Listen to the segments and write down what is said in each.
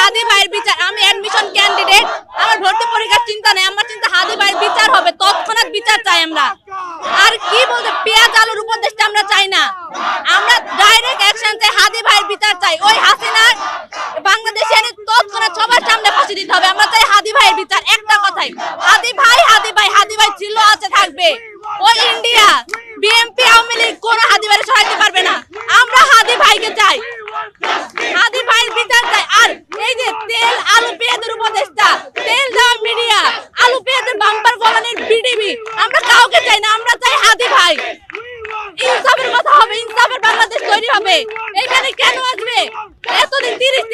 হাদি ভাইয়ের বিচার। আমি অ্যাডমিশন ক্যান্ডিডেট, আমার ভর্তি পরীক্ষার চিন্তা নেই, আমার চিন্তা হাদি ভাইয়ের বিচার হবে, তৎক্ষণাৎ বিচার চাই আমরা। আর কি বলতে, পেঁয়াজ আলুর উপদেশটা আমরা চাই না, আমরা ডাইরেক্ট অ্যাকশন চাই, হাদি ভাইয়ের বিচার চাই। ওই হাসিনার বাংলাদেশে এনে তৎক্ষণাৎ সবার সামনে ফাঁসি দিতে হবে। আমরা চাই হাদি ভাইয়ের বিচার। একটা কথাই, হাদি ভাই, হাদি ভাই, হাদি ভাই ছিল, আছে, থাকবে। ওই ইন্ডিয়া, বিএনপি, আওয়ামী লীগ কোন হাদি ভাইয়ের সরাইতে পারবে না। আমরা হাদি ভাইকে চাই, হাদি ভাইয়ের বিচার চাই। আর এই যে তেল আলু পেঁয়াজের উপদেশটা, তেল দেওয়া মিডিয়া, আলু পেঁয়াজের বাম্পার ফলনের বিডিবি, আমরা কাউকে চাই না, আমরা চাই হাদি ভাই। ইনসাফের কথা হবে, ইনসাফের বাংলাদেশ তৈরি হবে। এখানে কেন আসবে এতদিন, 30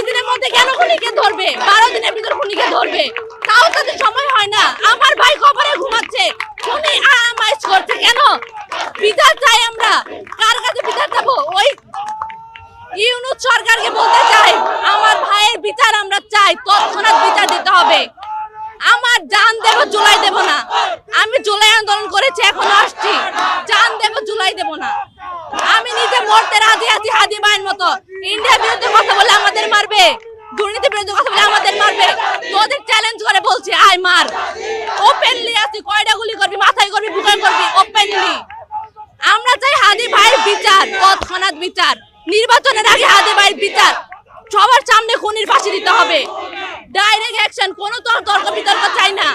দিনের মধ্যে কেন খুনিকে ধরবে? 12 দিনের ভিতর খুনিকে ধরবে, তাও তাদের সময় হয় না। আমার ভাই কবরে ঘুমাচ্ছে, খুনি আরামাইশ করছে কেন? বিচার চাই আমরা। কার কাছে বিচার চাবো? ওই ইউনূস সরকারকে বলতে চাই, আমার ভাইয়ের বিচার আমরা চাই, তৎক্ষণাৎ বিচার দিতে হবে। আমার জান দেব, জুলাই দেব না। আমি জুলাই আন্দোলন করেছি, এখনো আসছি, জান দেব, জুলাই দেব না। আমি নিজে মরতে রাজি আছি হাদি ভাইয়ের মতো। ইন্ডিয়ার বিরুদ্ধে কথা বলে আমাদের মারবে, দুর্নীতির বিরুদ্ধে কথা বলে আমাদের মারবে, তোদের চ্যালেঞ্জ করে বলছি, আয় মার। ওপেনলি আছি, কয়টা গুলি করবি, মাথায় করবি, বুকে করবি, ওপেনলি। আমরা চাই হাদি ভাইয়ের বিচার, তৎক্ষণাৎ বিচার। নির্বাচনের আগে হাদি ভাইয়ের বিচার, সবার সামনে খুনির ফাঁসি দিতে হবে। ডাইরেক্ট অ্যাকশন, কোনো তর্ক বিতর্ক চাই না।